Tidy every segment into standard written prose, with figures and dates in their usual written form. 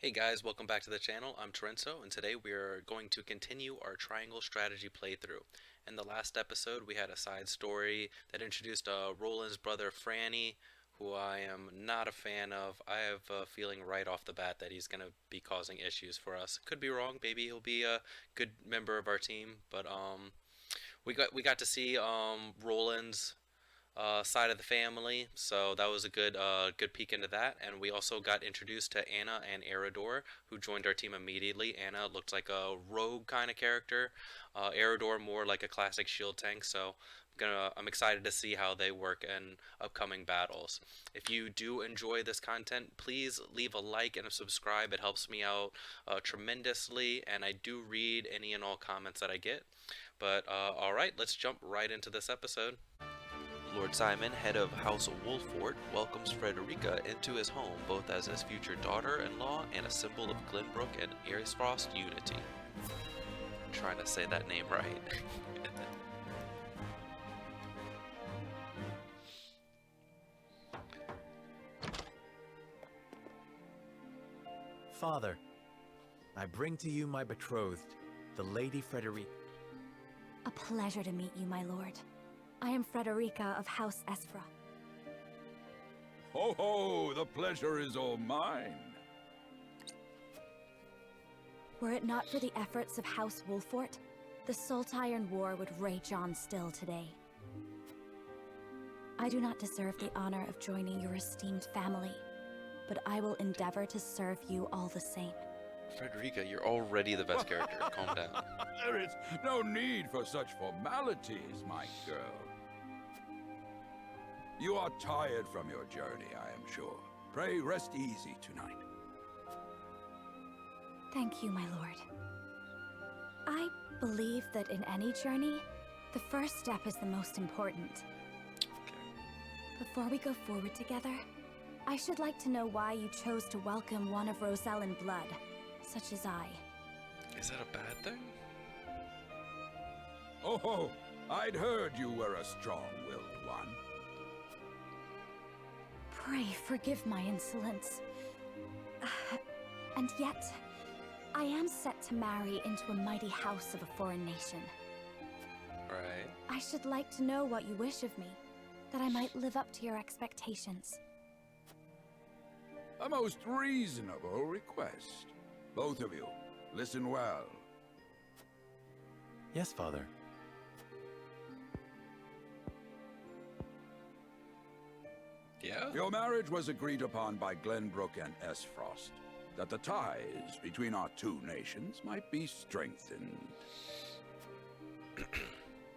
Hey guys, welcome back to the channel. I'm Terenzo, and today we are going to continue our triangle strategy playthrough. In the last episode, we had a side story that introduced Roland's brother Franny, who I am not a fan of. I have a feeling right off the bat that he's going to be causing issues for us. Could be wrong. Maybe he'll be a good member of our team, but we got to see Roland's side of the family, so that was a good peek into that. And we also got introduced to Anna and Eridor, who joined our team immediately. Anna looked like a rogue kind of character, Eridor more like a classic shield tank. So I'm excited to see how they work in upcoming battles. If you do enjoy this content, please leave a like and a subscribe. It helps me out tremendously, and I do read any and all comments that I get. But alright, let's jump right into this episode. Lord Symon, head of House Wolfort, welcomes Frederica into his home, both as his future daughter-in-law and a symbol of Glenbrook and Erisfrost unity. I'm trying to say that name right. Father, I bring to you my betrothed, the Lady Frederica. A pleasure to meet you, my lord. I am Frederica of House Esfra. Ho ho! The pleasure is all mine. Were it not for the efforts of House Wolfort, the Salt-Iron War would rage on still today. I do not deserve the honor of joining your esteemed family, but I will endeavor to serve you all the same. Frederica, you're already the best character. Calm down. There is no need for such formalities, my girl. You are tired from your journey, I am sure. Pray rest easy tonight. Thank you, my lord. I believe that in any journey, the first step is the most important. Before we go forward together, I should like to know why you chose to welcome one of Rosellan blood, such as I. Is that a bad thing? Oh ho! I'd heard you were a strong-willed one. Pray forgive my insolence. And yet, I am set to marry into a mighty house of a foreign nation. Right. I should like to know what you wish of me, that I might live up to your expectations. A most reasonable request. Both of you, listen well. Yes, Father. Yeah? Your marriage was agreed upon by Glenbrook and Esfrost, that the ties between our two nations might be strengthened.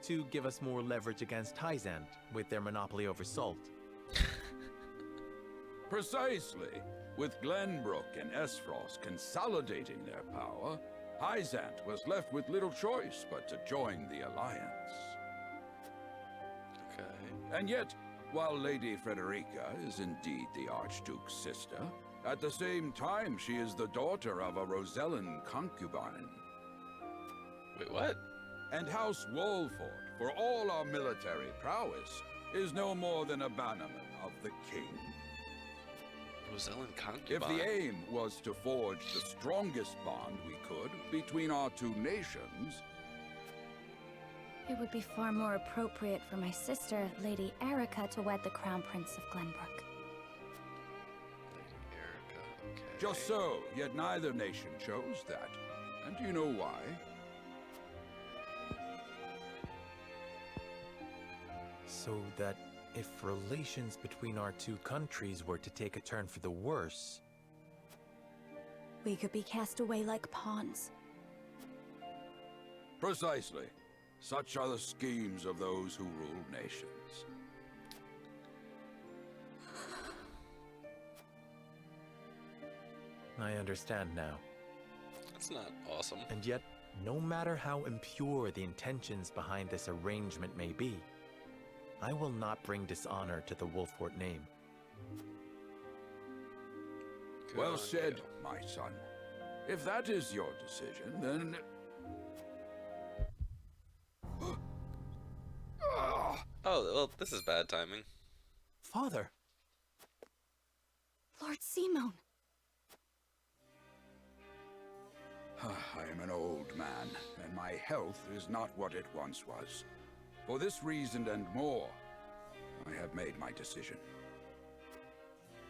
To give us more leverage against Hyzant with their monopoly over salt. Precisely. With Glenbrook and Esfrost consolidating their power, Hyzant was left with little choice but to join the alliance. Okay. And yet, while Lady Frederica is indeed the Archduke's sister, at the same time she is the daughter of a Rosellan concubine. Wait, what? And House Wolfort, for all our military prowess, is no more than a bannerman of the king. Rosellan If concubine? the aim was to forge the strongest bond we could between our two nations, It would be far more appropriate for my sister, Lady Erica, to wed the Crown Prince of Glenbrook. Lady Erica, okay. just so, yet neither nation chose that. And do you know why? So that if relations between our two countries were to take a turn for the worse, We could be cast away like pawns. Precisely. Such are the schemes of those who rule nations. I understand now. That's not awesome. And yet, no matter how impure the intentions behind this arrangement may be, I will not bring dishonor to the Wolfort name. Good Well on said, you. my son. If that is your decision, then... Oh, well, this is bad timing. Father! Lord Symon! my health is not what it once was. For this reason and more, I have made my decision.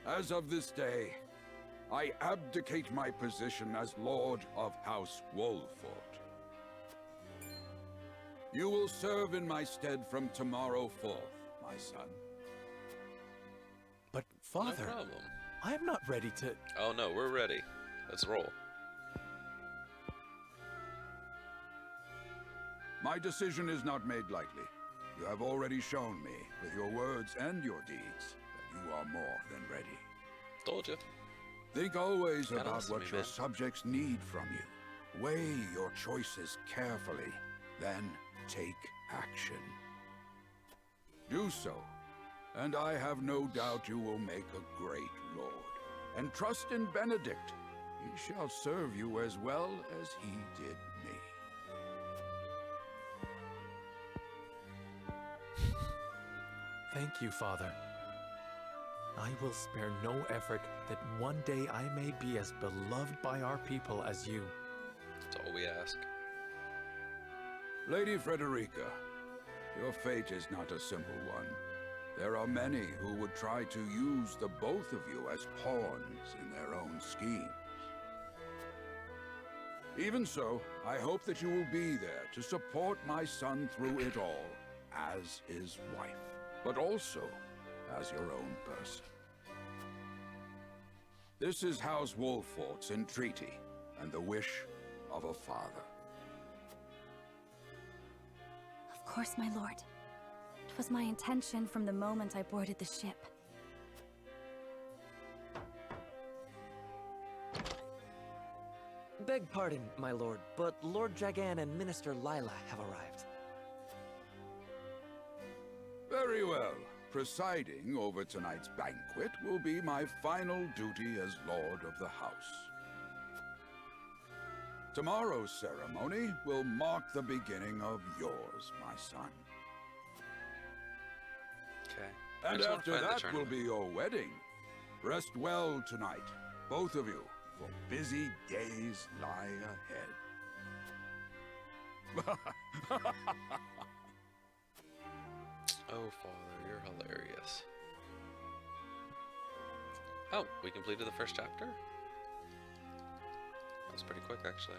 As of this day, I abdicate my position as Lord of House Wolford. You will serve in my stead from tomorrow forth, my son. But, No Father, problem. I am not ready to... Oh no, we're ready. Let's roll. My decision is not made lightly. You have already shown me, with your words and your deeds, that you are more than ready. Told you. Think always Gotta about listen to what me, your man. subjects need from you. Weigh your choices carefully, then take action. Do so, and I have no doubt you will make a great lord. And trust in Benedict. He shall serve you as well as he did me. Thank you, Father. I will spare no effort that one day I may be as beloved by our people as you. That's all we ask. Lady Frederica, your fate is not a simple one. There are many who would try to use the both of you as pawns in their own schemes. Even so, I hope that you will be there to support my son through it all, as his wife, but also as your own person. This is House Wolfort's entreaty, and the wish of a father. Of course, my lord. It was my intention from the moment I boarded the ship. Beg pardon, my lord, but Lord Dragan and Minister Lila have arrived. Very well. Presiding over tonight's banquet will be my final duty as Lord of the House. Tomorrow's ceremony will mark the beginning of yours, my son. Okay. I And just wanna after find the that will tournament. be your wedding. Rest well tonight, both of you, for busy days lie ahead. Oh, Father, you're hilarious. Oh, we completed the first chapter? That was pretty quick, actually.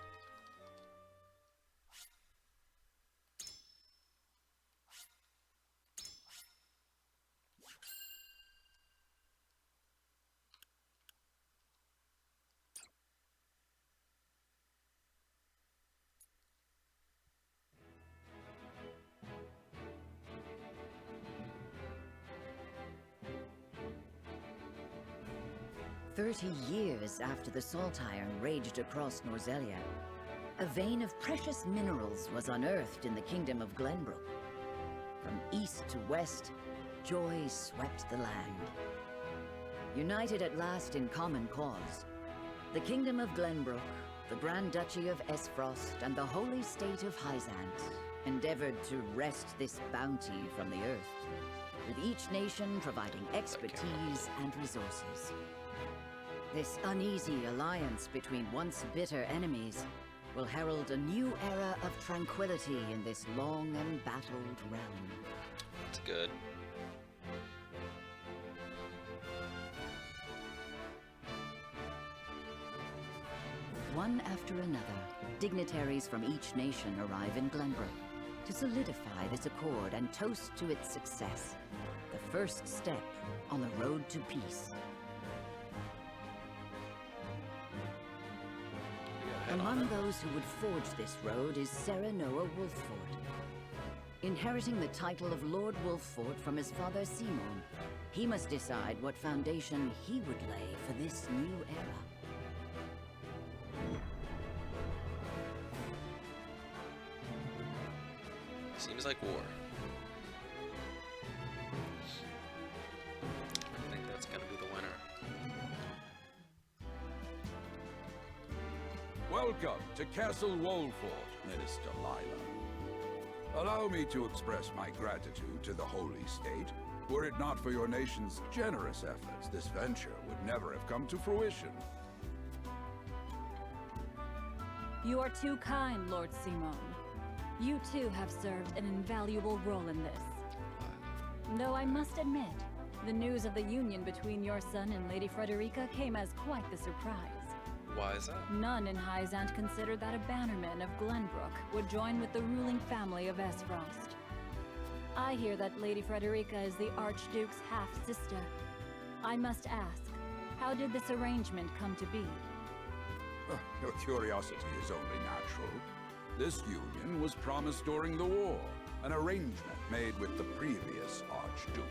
"30 years after the salt iron raged across Norzelia, a vein of precious minerals was unearthed in the kingdom of Glenbrook. From east to west, joy swept the land. United at last in common cause, the kingdom of Glenbrook, the Grand Duchy of Esfrost, and the holy state of Hyzant endeavored to wrest this bounty from the earth, with each nation providing expertise and resources. This uneasy alliance between once bitter enemies will herald a new era of tranquility in this long embattled realm." That's good. One after another, dignitaries from each nation arrive in Glenbrook to solidify this accord and toast to its success, the first step on the road to peace. Among those who would forge this road is Sarah Noah Wolfford. Inheriting the title of Lord Wolfford from his father Symon, he must decide what foundation he would lay for this new era. Seems like war. I think that's gonna be the winner. Welcome to Castle Wolford, Minister Lila. Allow me to express my gratitude to the Holy State. Were it not for your nation's generous efforts, this venture would never have come to fruition. You are too kind, Lord Symon. You too have served an invaluable role in this. Though I must admit, the news of the union between your son and Lady Frederica came as quite the surprise. Why is that? None in Hyzant considered that a bannerman of Glenbrook would join with the ruling family of Esfrost. I hear that Lady Frederica is the Archduke's half-sister. I must ask, how did this arrangement come to be? Your curiosity is only natural. This union was promised during the war, an arrangement made with the previous Archduke.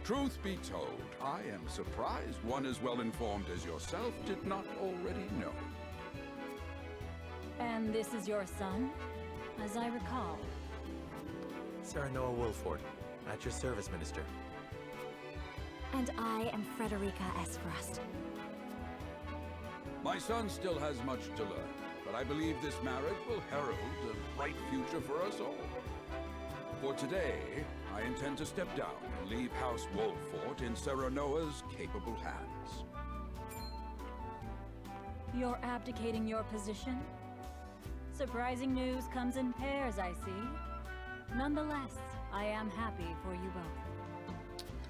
Truth be told, I am surprised one as well informed as yourself did not already know. And this is your son, as I recall. Serenoa Wolford, at your service, Minister. And I am Frederica Esfrost. My son still has much to learn, but I believe this marriage will herald a bright future for us all. For today, I intend to step down and leave House Wolford in Serenoa's capable hands. You're abdicating your position? Surprising news comes in pairs, I see. Nonetheless, I am happy for you both.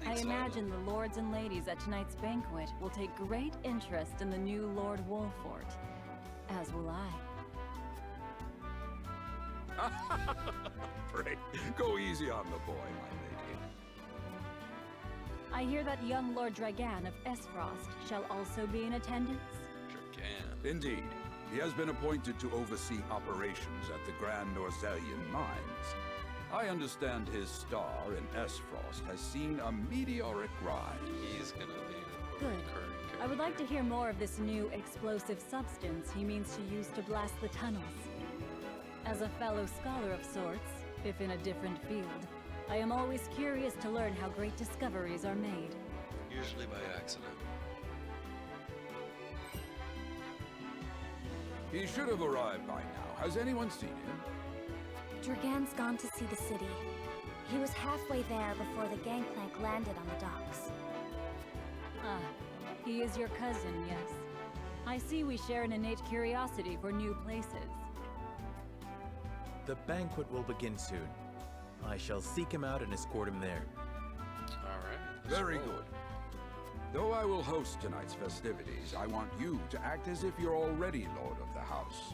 Thanks, I imagine the lords and ladies at tonight's banquet will take great interest in the new Lord Wolford, as will I. Pray, go easy on the boy, my lady. I hear that young Lord Dragan of Esfrost shall also be in attendance. Dragan. Indeed. He has been appointed to oversee operations at the Grand Norzelian mines. I understand his star in Esfrost has seen a meteoric rise. He's gonna be a Good. recurring character. I would like to hear more of this new explosive substance he means to use to blast the tunnels. As a fellow scholar of sorts, if in a different field, I am always curious to learn how great discoveries are made. Usually by accident. He should have arrived by now. Has anyone seen him? Dragan's gone to see the city. He was halfway there before the gangplank landed on the docks. Ah, he is your cousin, yes. I see we share an innate curiosity for new places. The banquet will begin soon. I shall seek him out and escort him there. Alright. Very good. Though I will host tonight's festivities, I want you to act as if you're already Lord of the House.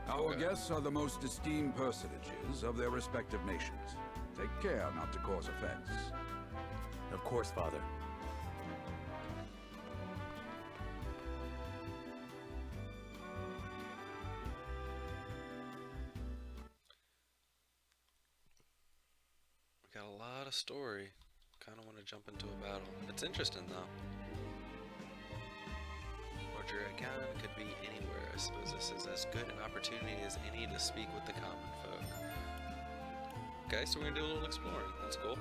Our Okay. guests are the most esteemed personages of their respective nations. Take care not to cause offense. Of course, Father. We got a lot of story. Kind of want to jump into a battle. It's interesting though. Lord Dragan could be anywhere. I suppose this is as good an opportunity as any to speak with the common folk. Okay, so we're gonna do a little exploring. That's cool.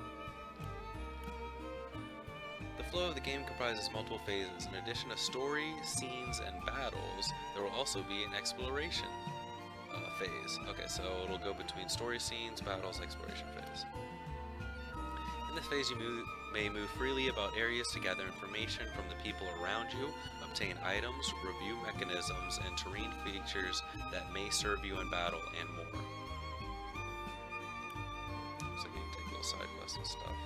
The flow of the game comprises multiple phases. In addition to story, scenes, and battles, there will also be an exploration phase. Okay, so it'll go between story scenes, battles, exploration phase. In this phase, you may move freely about areas to gather information from the people around you, obtain items, review mechanisms, and terrain features that may serve you in battle, and more. So you can take little side quests and stuff.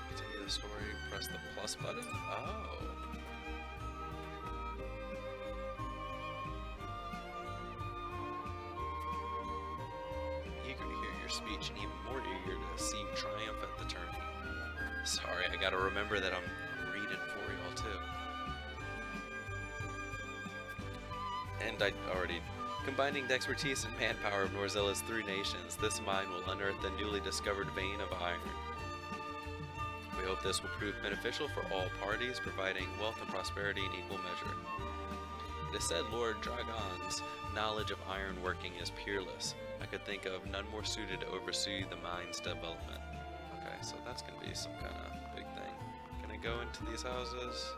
Continue the story, press the plus button? Oh. Eager to hear your speech and even more eager to see you triumph at the tourney. Sorry, I gotta remember that I'm reading for y'all too. And I already... Combining the expertise and manpower of Norzella's 3 nations, this mine will unearth the newly discovered vein of iron. We hope this will prove beneficial for all parties, providing wealth and prosperity in equal measure. It is said Lord Dragan's knowledge of iron working is peerless. I could think of none more suited to oversee the mine's development. Okay, so that's gonna be some kind of big thing. Can I go into these houses?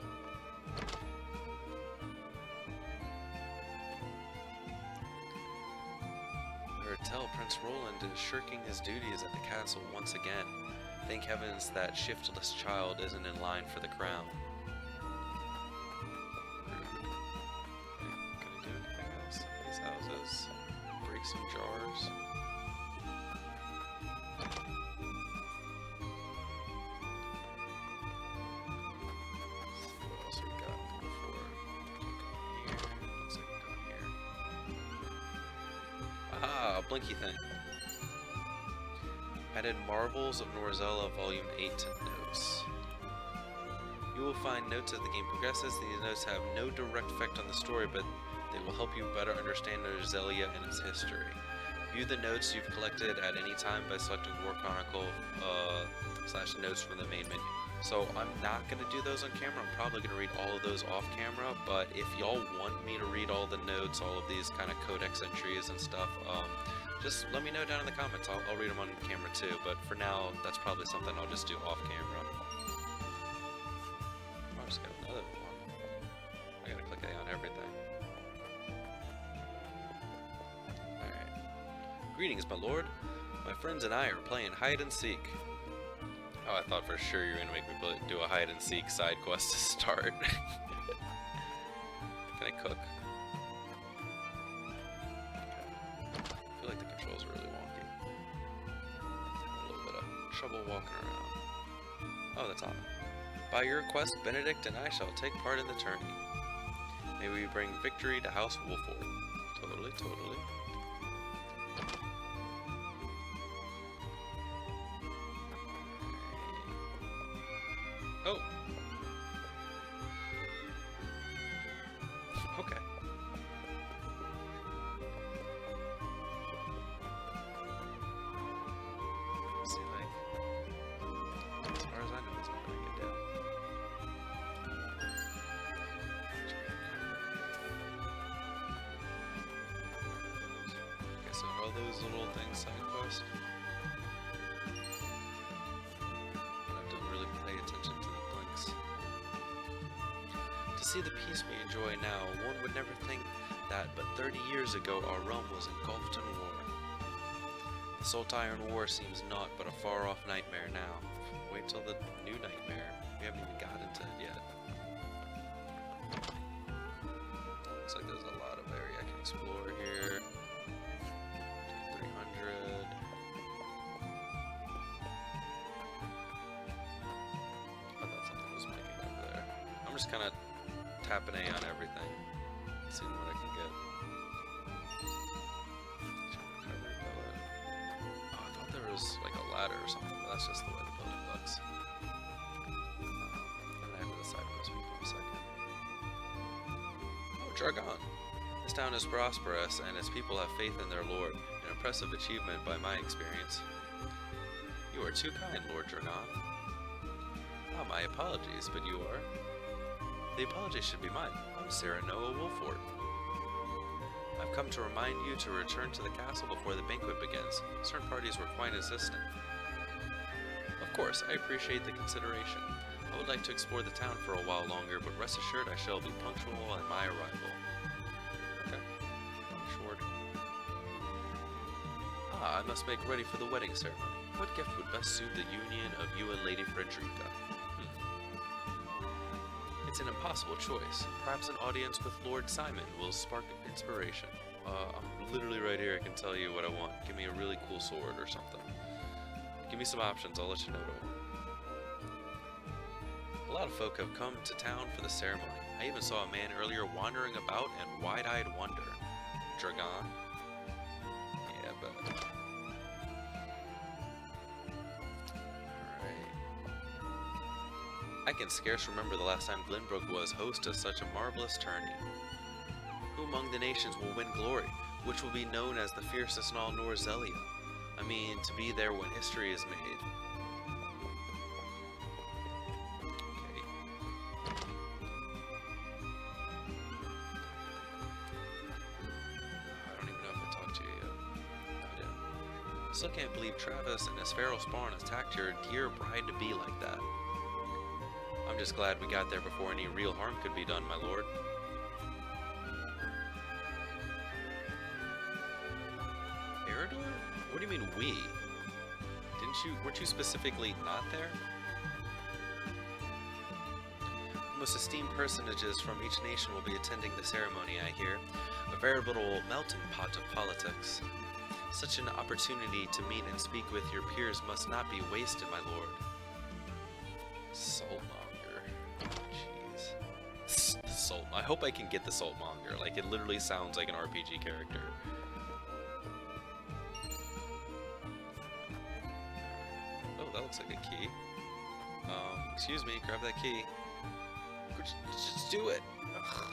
I heard tell Prince Roland is shirking his duties at the castle once again. Thank heavens that shiftless child isn't in line for the crown. Rude. make some jars. What else we got before? Here. Looks like down here. Aha, a blinky thing. Added Marvels of Norzella Volume 8 to notes. You will find notes as the game progresses. These notes have no direct effect on the story, but they will help you better understand Norzelia and its history. View the notes you've collected at any time by selecting War Chronicle / notes from the main menu. So I'm not going to do those on camera. I'm probably going to read all of those off camera, but if y'all want me to read all the notes, all of these kind of codex entries and stuff, just let me know down in the comments. I'll read them on camera too, but for now, that's probably something I'll just do off camera. Oh, I just got another one. I gotta click A on everything. Alright. Greetings, my lord. My friends and I are playing hide and seek. Oh, I thought for sure you were gonna make me do a hide and seek side quest to start. Can I cook? I feel like the controls are really wonky. A little bit of trouble walking around. Oh, that's on. By your request, Benedict and I shall take part in the tourney. May we bring victory to House Wolford. Totally, totally. Oh! Okay. See, like, as far as I know, it's not gonna get down. Okay, so are those little things side quest? I don't really pay attention to the blinks. To see the peace we enjoy now, one would never think that but 30 years ago our realm was engulfed in war. The Saltmonger War seems naught but a far-off nightmare now. Wait till the new nightmare. We haven't even got into it yet. Looks like there's a lot of area I can explore here. 300. I thought something was making over there. I'm just kind of tapping A on everything, seeing what I can get. Oh, I thought there was like a ladder or something, but that's just the way the building looks. And I have to decide those people in a second. Oh, Dragan. This town is prosperous, and its people have faith in their lord. An impressive achievement by my experience. You are too kind, Lord Dragan. Ah, my apologies, but you are? The apology should be mine. I'm Sarah Noah Wolford. I've come to remind you to return to the castle before the banquet begins. Certain parties were quite insistent. Of course, I appreciate the consideration. I would like to explore the town for a while longer, but rest assured I shall be punctual at my arrival. Okay. Assured. Ah, I must make ready for the wedding ceremony. What gift would best suit the union of you and Lady Frederica? It's an impossible choice. Perhaps an audience with Lord Symon will spark inspiration. I'm literally right here. I can tell you what I want. Give me a really cool sword or something. Give me some options. I'll let you know what I want. A lot of folk have come to town for the ceremony. I even saw a man earlier wandering about in wide-eyed wonder. Dragan? Yeah, but... I can scarce remember the last time Glenbrook was host to such a marvelous tourney. Who among the nations will win glory, which will be known as the fiercest in all Norzelia? I mean, to be there when history is made. Okay. I don't even know if I talked to you yet. No, I didn't. Still can't believe Travis and his feral spawn attacked your dear bride-to-be like that. I'm just glad we got there before any real harm could be done, my lord. Eridor? What do you mean, we? Weren't you specifically not there? most esteemed personages from each nation will be attending the ceremony, I hear. A veritable melting pot of politics. Such an opportunity to meet and speak with your peers must not be wasted, my lord. Saltmonger. Jeez. I hope I can get the Saltmonger. Like, it literally sounds like an RPG character. Oh, that looks like a key. Excuse me, grab that key. Just do it! Ugh.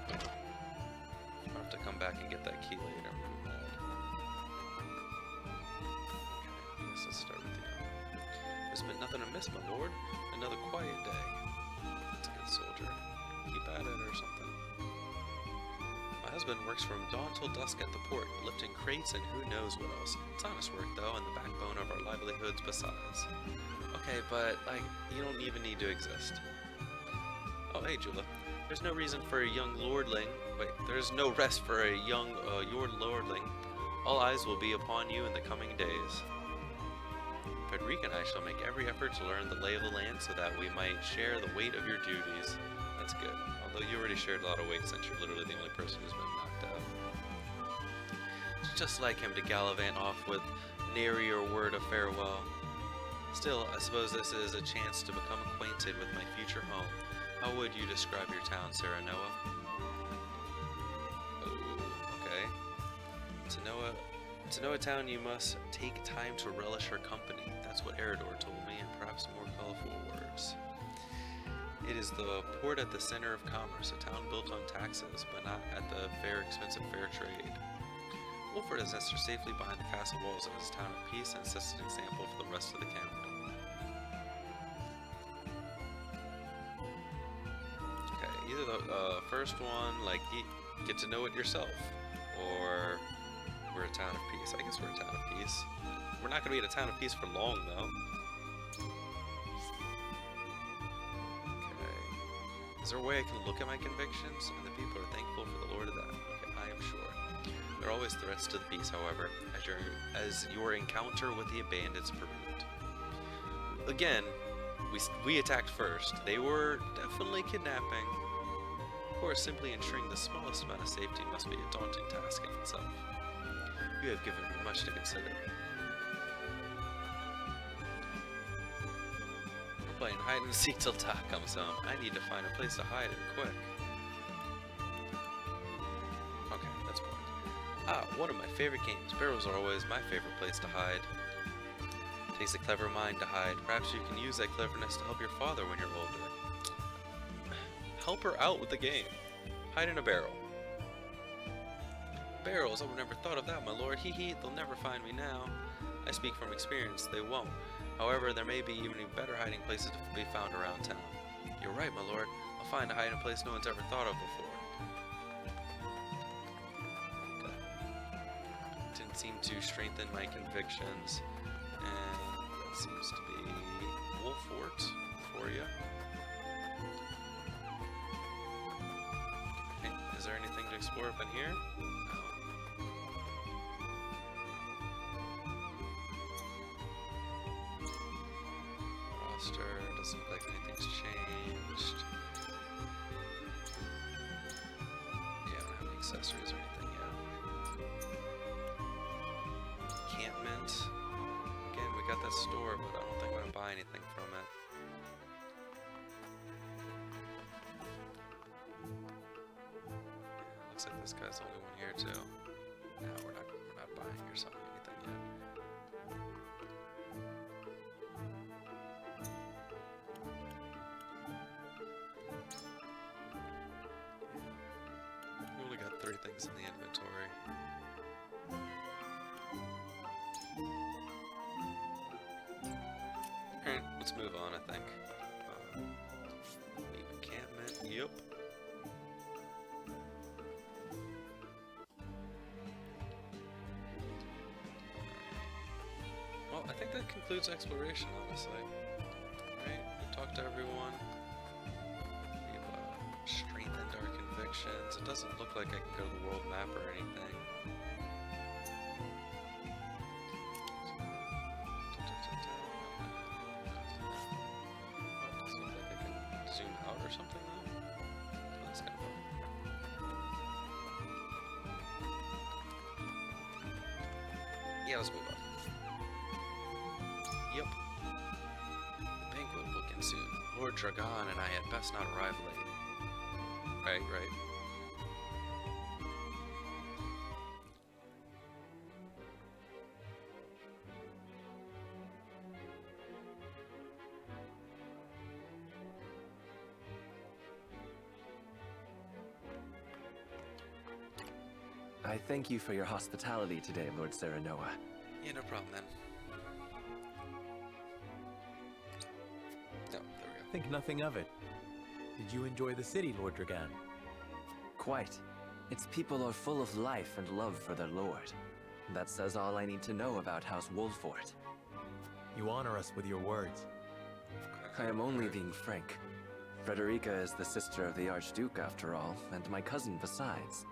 I'll have to come back and get that key later. I'm mad. Okay, I guess let's start with you. There's been nothing amiss, my lord. Another quiet day. That's a good soldier. Keep at it or something. My husband works from dawn till dusk at the port, lifting crates and who knows what else. It's honest work, though, and the backbone of our livelihoods besides. Okay, but, like, you don't even need to exist. Oh, hey, Jula. There's no reason for a young lordling. Wait, there's no rest for a young, your lordling. All eyes will be upon you in the coming days. Frederica and I shall make every effort to learn the lay of the land so that we might share the weight of your duties. That's good. Although you already shared a lot of weight since you're literally the only person who's been knocked out. It's just like him to gallivant off with nary a word of farewell. Still, I suppose this is a chance to become acquainted with my future home. How would you describe your town, Sarah Noah? Oh, okay. To know a town, you must take time to relish her company. That's what Eridor told me, in perhaps more colorful words. It is the port at the center of commerce, a town built on taxes, but not at the expensive fair trade. Wolford has nested safely behind the castle walls and is a town of peace and sets an example for the rest of the kingdom. Okay, either the first one, like, get to know it yourself, or we're a town of peace. I guess we're a town of peace. We're not going to be at a town of peace for long, though. Okay. Is there a way I can look at my convictions? And the people are thankful for the Lord of that. Okay, I am sure. There are always threats to the peace, however, as your encounter with the bandits proved. Again, we attacked first. They were definitely kidnapping. Of course, simply ensuring the smallest amount of safety must be a daunting task in itself. You have given me much to consider. We're playing hide and seek till Doc comes home. I need to find a place to hide and quick. Okay, that's point. Ah, one of my favorite games. Barrels are always my favorite place to hide. Takes a clever mind to hide. Perhaps you can use that cleverness to help your father when you're older. Help her out with the game. Hide in a barrel. Barrels, I would never thought of that, my lord. Hee hee, they'll never find me now. I speak from experience, they won't. However, there may be even better hiding places to be found around town. You're right, my lord. I'll find a hiding place no one's ever thought of before. Okay. Didn't seem to strengthen my convictions. And that seems to be Wolfort for you. Okay. Is there anything to explore up in here? Doesn't look like anything's changed. Yeah, I don't have any accessories or anything yet. Encampment. Again, we got that store, but I don't think I'm gonna buy anything from it. Yeah, looks like this guy's the only one here too. No, we're not buying or selling anything yet. Three things in the inventory. Alright, let's move on, I think. Leave encampment, yep. Well, I think that concludes exploration, honestly. Alright, we talked to everyone. Strengthened our convictions. It doesn't look like I can go to the world map or anything. Oh, it doesn't look like I can zoom out or or something though? Oh, that's kind of fun. Yeah, let's move up. Yep. The banquet will begin soon. Lord Dragan and I had best not arrive late. Right. I thank you for your hospitality today, Lord Serenoa. Yeah, no problem then. No, there we go. Think nothing of it. Did you enjoy the city, Lord Dragan? Quite. Its people are full of life and love for their lord. That says all I need to know about House Wolfort. You honor us with your words. I am only being frank. Frederica is the sister of the Archduke, after all, and my cousin besides.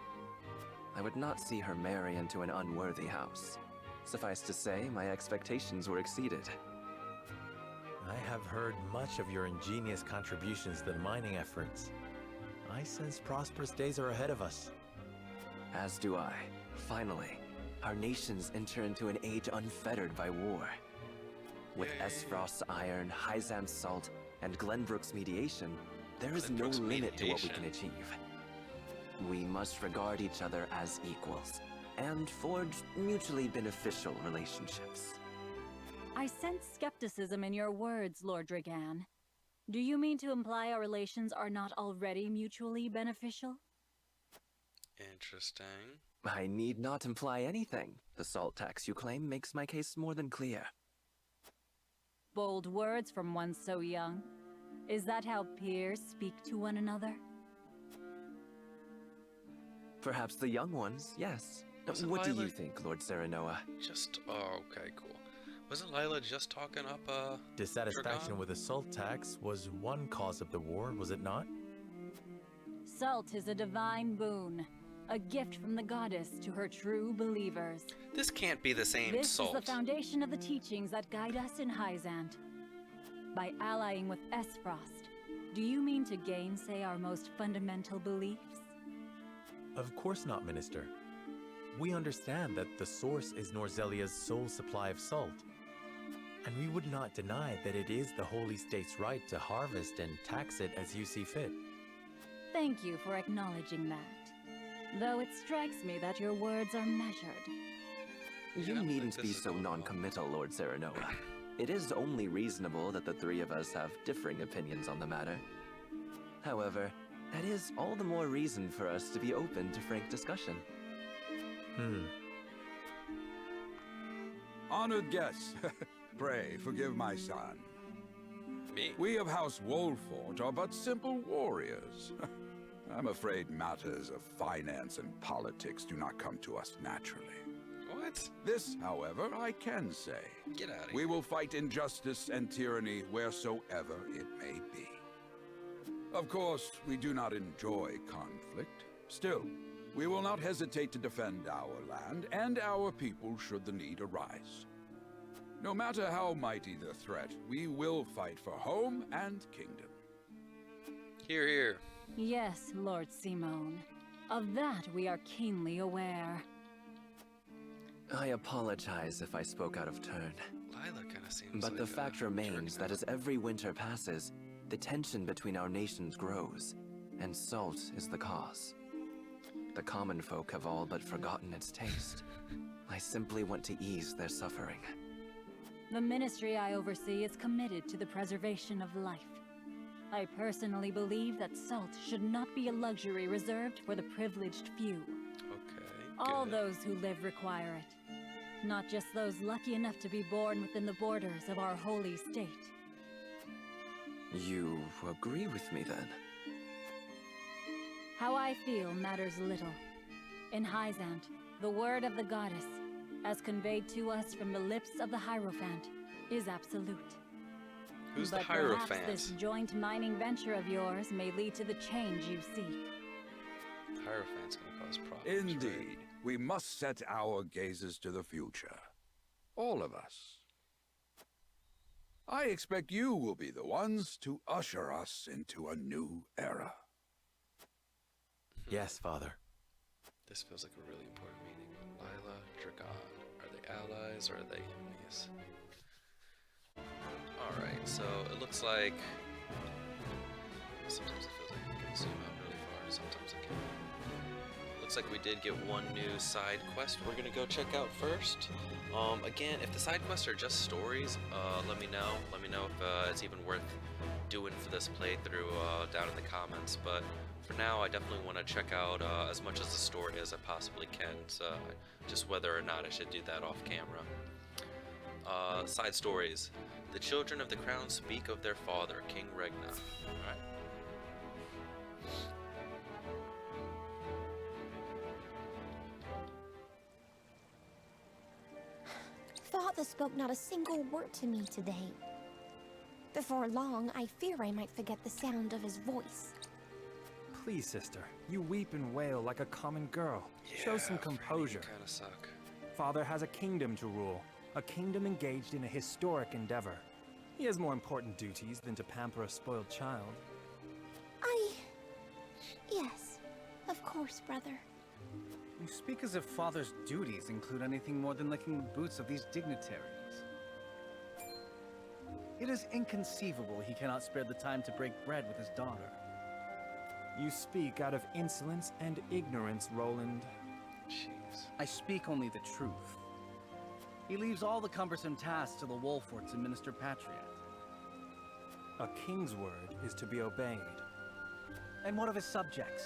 I would not see her marry into an unworthy house. Suffice to say, my expectations were exceeded. I have heard much of your ingenious contributions to the mining efforts. I sense prosperous days are ahead of us. As do I. Finally, our nations enter into an age unfettered by war. With Esfrost's iron, Hyzam's salt, and Glenbrook's mediation, there is no Glenbrook's limit to what we mediation. can achieve. We must regard each other as equals, and forge mutually beneficial relationships. I sense skepticism in your words, Lord Dragan. Do you mean to imply our relations are not already mutually beneficial? Interesting. I need not imply anything. The salt tax you claim makes my case more than clear. Bold words from one so young. Is that how peers speak to one another? Perhaps the young ones, yes. Wasn't What do Lila you think, Lord Serenoa? Oh, okay, cool. Wasn't Lila just talking up, Dissatisfaction Dragan? with the salt tax was one cause of the war, was it not? Salt is a divine boon, a gift from the goddess to her true believers. This can't be the same This salt. is the foundation of the teachings that guide us in Hyzant. By allying with Esfrost, do you mean to gainsay our most fundamental beliefs? Of course not, Minister. We understand that the source is Norzelia's sole supply of salt. And we would not deny that it is the Holy State's right to harvest and tax it as you see fit. Thank you for acknowledging that. Though it strikes me that your words are measured. You Yeah, I think needn't this be is so going well. non-committal, Lord Serenoa. It is only reasonable that the three of us have differing opinions on the matter. However, that is all the more reason for us to be open to frank discussion. Honored guests, pray forgive my son. Me? We of House Wolfort are but simple warriors. I'm afraid matters of finance and politics do not come to us naturally. What? This, however, I can say. Get out of We here. will fight injustice and tyranny wheresoever it may be. Of course, we do not enjoy conflict. Still, we will not hesitate to defend our land and our people should the need arise. No matter how mighty the threat, we will fight for home and kingdom. Here. Yes, Lord Symon. Of that we are keenly aware. I apologize if I spoke out of turn. Lila kind of seems But like the a fact remains that as every winter passes, the tension between our nations grows, and salt is the cause. The common folk have all but forgotten its taste. I simply want to ease their suffering. The ministry I oversee is committed to the preservation of life. I personally believe that salt should not be a luxury reserved for the privileged few. Okay. All good. those who live require it. Not just those lucky enough to be born within the borders of our holy state. You agree with me then? How I feel matters little. In Hyzant, the word of the goddess, as conveyed to us from the lips of the Hierophant, is absolute. Who's But the perhaps Hierophant? this joint mining venture of yours may lead to the change you seek. The Hierophant's gonna cause problems. right? Indeed, we must set our gazes to the future. All of us. I expect you will be the ones to usher us into a new era. Yes, Father. This feels like a really important meeting. Lila, Dragan. Are they allies or are they enemies? Alright, so it looks like... Sometimes it feels like I can zoom out really far, sometimes I can't. Looks like we did get one new side quest we're gonna go check out first. Again, if the side quests are just stories, let me know. Let me know if it's even worth doing for this playthrough down in the comments. But for now, I definitely want to check out as much as the story as I possibly can. So just whether or not I should do that off camera. Side stories. The children of the crown speak of their father, King Regna. Alright. Father spoke not a single word to me today. Before long, I fear I might forget the sound of his voice. Please, sister, you weep and wail like a common girl. Yeah, Show some composure. Kind of suck. Father has a kingdom to rule, a kingdom engaged in a historic endeavor. He has more important duties than to pamper a spoiled child. Yes, of course, brother. You speak as if Father's duties include anything more than licking the boots of these dignitaries. It is inconceivable he cannot spare the time to break bread with his daughter. You speak out of insolence and ignorance, Roland. Jeez. I speak only the truth. He leaves all the cumbersome tasks to the Wolforts and Minister Patriot. A king's word is to be obeyed. And what of his subjects?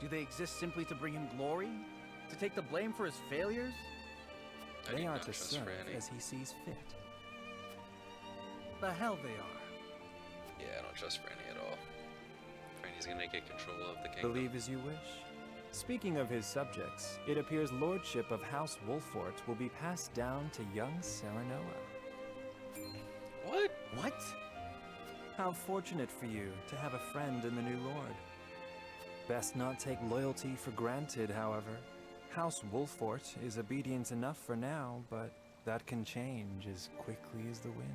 Do they exist simply to bring him glory? To take the blame for his failures? I do They are not to trust serve Franny. as he sees fit. The hell they are. Yeah, I don't trust Franny at all. Franny's gonna get control of the kingdom. Believe as you wish. Speaking of his subjects, it appears lordship of House Wolfort will be passed down to young Serenoa. What? What? How fortunate for you to have a friend in the new lord. Best not take loyalty for granted, however. House Wolfort is obedient enough for now, but that can change as quickly as the wind.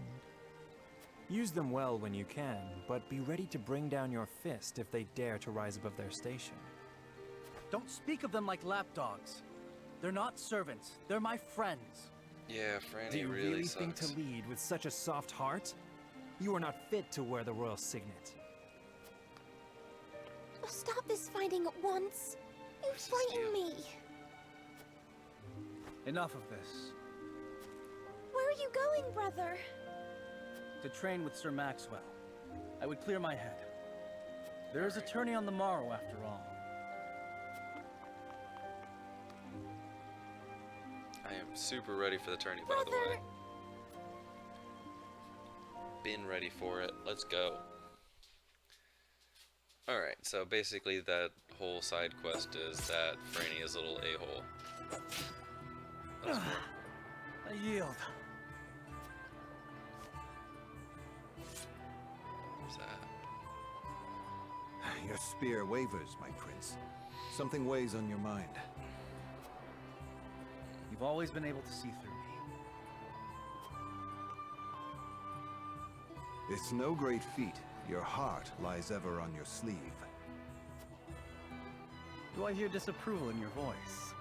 Use them well when you can, but be ready to bring down your fist if they dare to rise above their station. Don't speak of them like lapdogs. They're not servants. They're my friends. Yeah, Franny Do you really really sucks. think to lead with such a soft heart? You are not fit to wear the royal signet. Oh, stop this fighting at once. You Where's his frighten deal? me. Enough of this. Where are you going, brother? To train with Sir Maxwell. I would clear my head. There is a tourney on the morrow, after all. I am super ready for the tourney, by the way. Been ready for it. Let's go. Alright, so basically that whole side quest is that Franny is a little a-hole. That's cool. I yield. What's that? Your spear wavers, my prince. Something weighs on your mind. You've always been able to see through me. It's no great feat. Your heart lies ever on your sleeve. Do I hear disapproval in your voice?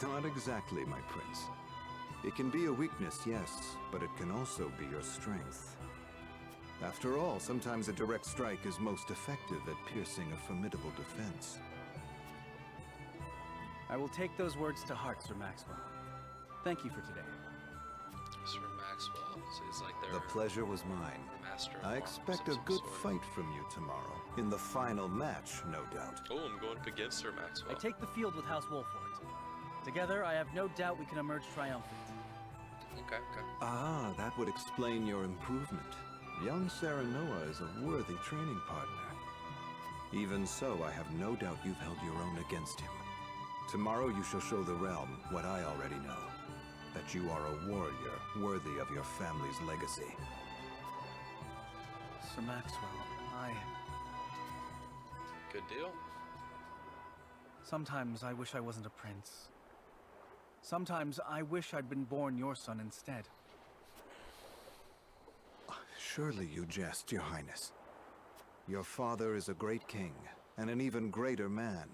Not exactly, my prince. It can be a weakness, yes, but it can also be your strength. After all, sometimes a direct strike is most effective at piercing a formidable defense. I will take those words to heart, Sir Maxwell. Thank you for today. Sir Maxwell. So he's like their The pleasure was mine. master of I arms expect of a some good sort. fight from you tomorrow. In the final match, no doubt. Oh, I'm going up against Sir Maxwell. I take the field with House Wolfort. Together, I have no doubt we can emerge triumphant. Okay, okay. Ah, that would explain your improvement. Young Serenoa is a worthy training partner. Even so, I have no doubt you've held your own against him. Tomorrow you shall show the realm what I already know. That you are a warrior worthy of your family's legacy. Sir Maxwell, Good deal. Sometimes I wish I wasn't a prince. Sometimes I wish I'd been born your son instead. Surely you jest, Your Highness. Your father is a great king, and an even greater man.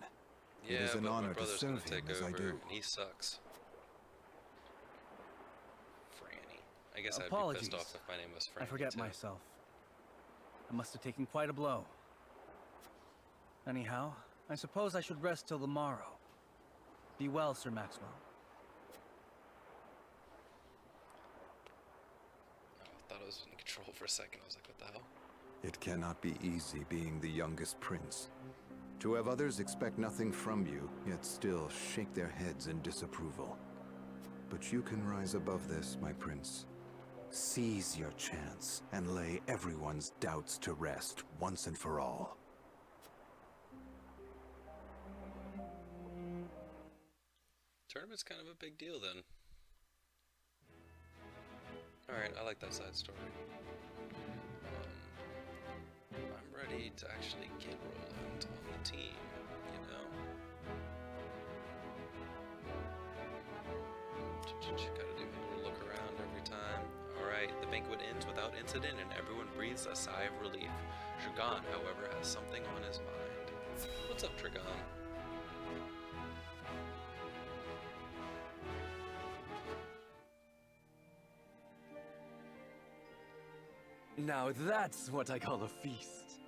Yeah, it is an but my honor to brother's serve gonna him take as over, I do. and he sucks. Franny. I guess I'd be Apologies. pissed off if my name was Franny, I forget too. myself. I must have taken quite a blow. Anyhow, I suppose I should rest till the morrow. Be well, Sir Maxwell. Oh, I thought I was in control for a second. I was like, what the hell? It cannot be easy being the youngest prince. To have others expect nothing from you, yet still shake their heads in disapproval. But you can rise above this, my prince. Seize your chance and lay everyone's doubts to rest once and for all. Tournament's kind of a big deal then. Alright, I like that side story. I'm ready to actually get Roland on the team, you know? Gotta do a little look around every time. Alright, the banquet ends without incident and everyone breathes a sigh of relief. Dragan, however, has something on his mind. What's up, Dragan? Now that's what I call a feast.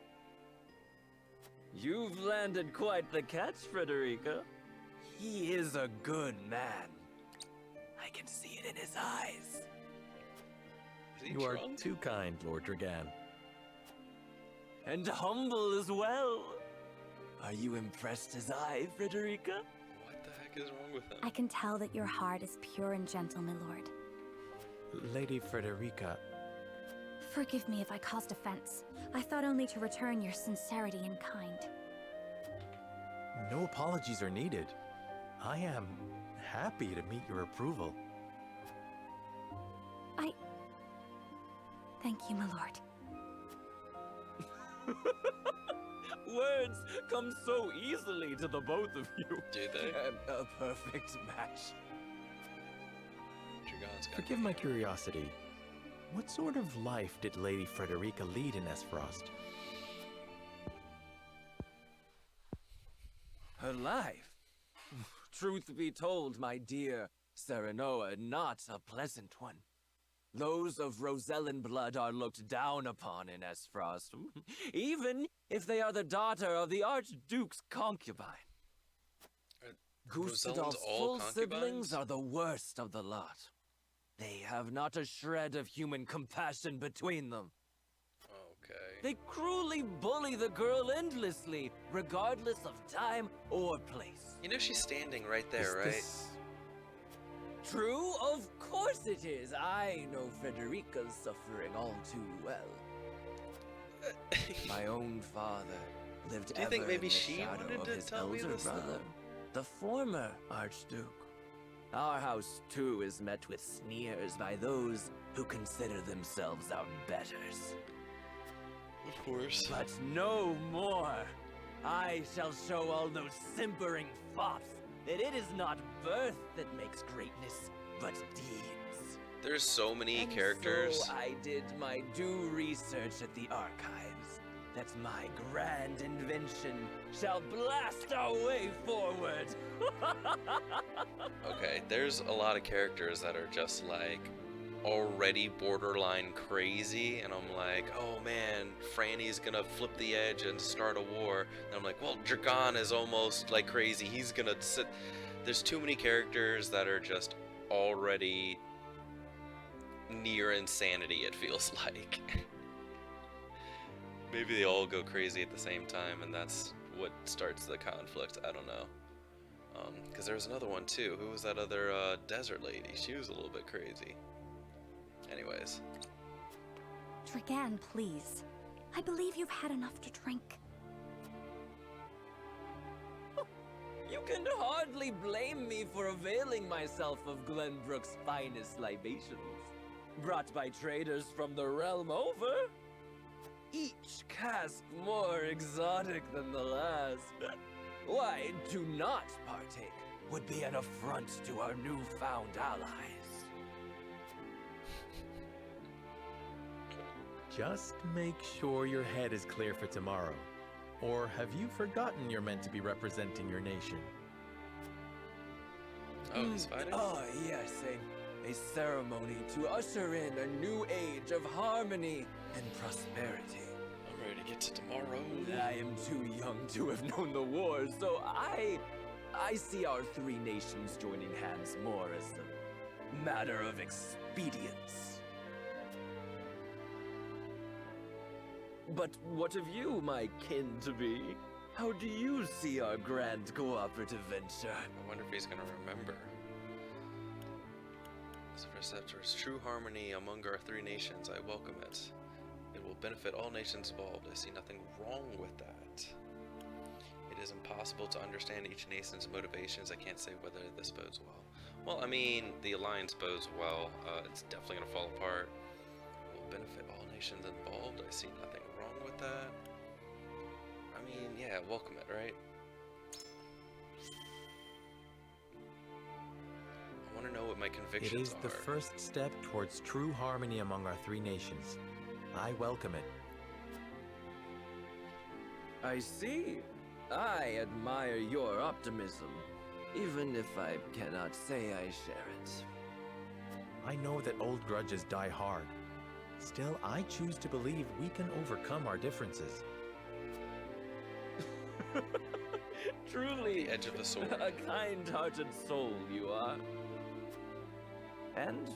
You've landed quite the catch, Frederica. He is a good man. I can see it in his eyes. Is he You are drunk? too kind, Lord Dragan. And humble as well. Are you impressed as I, Frederica? What the heck is wrong with him? I can tell that your heart is pure and gentle, my lord. Lady Frederica, Forgive me if I caused offense. I thought only to return your sincerity and kind. no apologies are needed. I am happy to meet your approval. Thank you, my lord. Words come so easily to the both of you. Do they? A perfect match. Dragan's got Forgive my curiosity. What sort of life did Lady Frederica lead in Esfrost? Her life? Truth be told, my dear Serenoa, not a pleasant one. Those of Rosellan blood are looked down upon in Esfrost, even if they are the daughter of the Archduke's concubine. Rosellans Gustadolf's all full siblings concubines? are the worst of the lot. They have not a shred of human compassion between them. Okay. They cruelly bully the girl endlessly, regardless of time or place. You know she's standing right there, Is right? this- True, of course it is. I know Frederica's suffering all too well. My own father lived Do you think ever maybe in the she shadow wanted of to his tell me elder this, though? brother, the former Archduke. Our house, too, is met with sneers by those who consider themselves our betters. Of course. But no more! I shall show all those simpering fops that it is not birth that makes greatness, but deeds. There's so many And characters. so I did my due research at the archives, that my grand invention shall blast our way forward. Okay, there's a lot of characters that are just like already borderline crazy, and I'm like, oh man, Franny's gonna flip the edge and start a war. And I'm like, well, Dragan is almost like crazy. He's gonna sit. There's too many characters that are just already near insanity, it feels like. Maybe they all go crazy at the same time, and that's what starts the conflict. I don't know. Because there was another one too. Who was that other desert lady? She was a little bit crazy. Anyways. Dragan, please. I believe you've had enough to drink. You can hardly blame me for availing myself of Glenbrook's finest libations, brought by traders from the realm over. Each cask more exotic than the last. Why, do not partake would be an affront to our newfound allies. Just make sure your head is clear for tomorrow. Or have you forgotten you're meant to be representing your nation? Oh, he's fighting? Oh, yes, a ceremony to usher in a new age of harmony and prosperity. I'm ready to get to tomorrow. I am too young to have known the wars, so I see our three nations joining hands more as a matter of expedience. But what of you, my kin-to-be? How do you see our grand cooperative venture? I wonder if he's gonna remember. As for Scepter's true harmony among our three nations, I welcome it. It will benefit all nations involved. I see nothing wrong with that. It is impossible to understand each nation's motivations. I can't say whether this bodes well. Well, I mean, the alliance bodes well. It's definitely gonna fall apart. It will benefit all nations involved. I see nothing wrong with that. I mean, yeah, welcome it, right? I want to know what my convictions are. It is the first step towards true harmony among our three nations. I welcome it. I see. I admire your optimism, even if I cannot say I share it. I know that old grudges die hard. Still, I choose to believe we can overcome our differences. Truly, The edge of the sword. a kind-hearted soul you are. And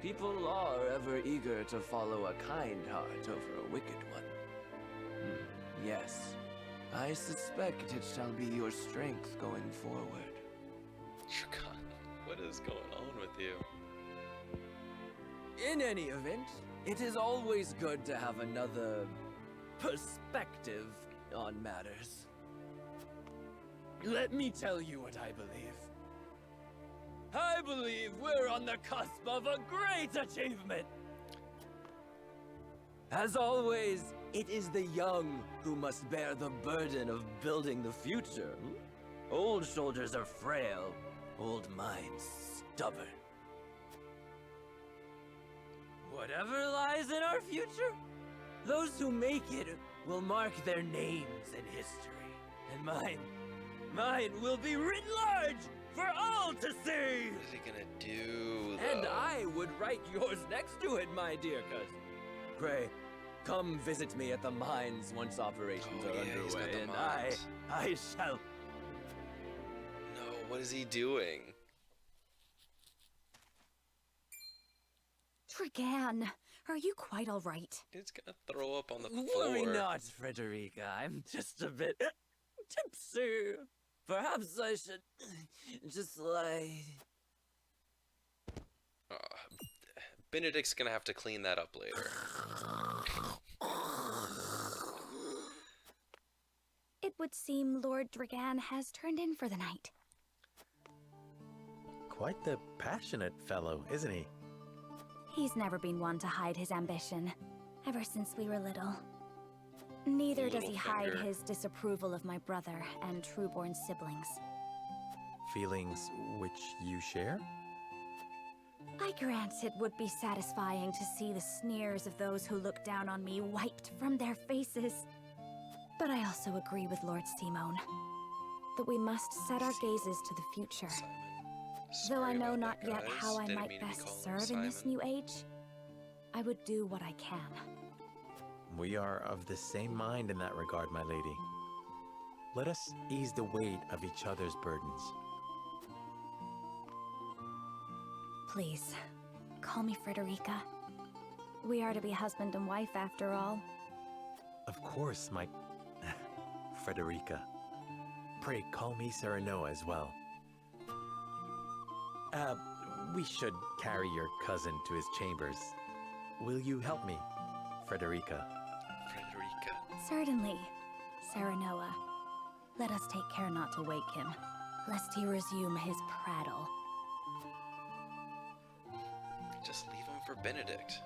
people are ever eager to follow a kind heart over a wicked one. Yes, I suspect it shall be your strength going forward. Dragan, what is going on with you? In any event, it is always good to have another perspective on matters. Let me tell you what I believe. I believe we're on the cusp of a great achievement. As always, it is the young who must bear the burden of building the future. Old shoulders are frail, old minds stubborn. Whatever lies in our future, those who make it will mark their names in history. And mine will be written large for all to see! What is he gonna do, though? And I would write yours next to it, my dear cousin. Pray, come visit me at the mines once operations are he's got underway, the and mines. I shall... No, what is he doing? Dragan, are you quite all right? He's gonna throw up on the Worry floor. not, Frederica. I'm just a bit tipsy. Perhaps I should just lie. Benedict's gonna have to clean that up later. It would seem Lord Dragan has turned in for the night. Quite the passionate fellow, isn't he? He's never been one to hide his ambition, ever since we were little. Neither does he hide Littlefinger. his disapproval of my brother and trueborn siblings. Feelings which you share? I grant it would be satisfying to see the sneers of those who look down on me wiped from their faces. But I also agree with Lord Symon that we must set our gazes to the future. Simon. Though I Sorry know about not that, yet guys. how I Didn't might mean to be best calling him serve in this Simon. new age, I would do what I can. We are of the same mind in that regard, my lady. Let us ease the weight of each other's burdens. Please, call me Frederica. We are to be husband and wife after all. Of course, my... Frederica. Pray call me Serenoa as well. We should carry your cousin to his chambers. Will you help me, Frederica? Frederica. Certainly, Serenoa. Let us take care not to wake him, lest he resume his prattle. Just leave him for Benedict.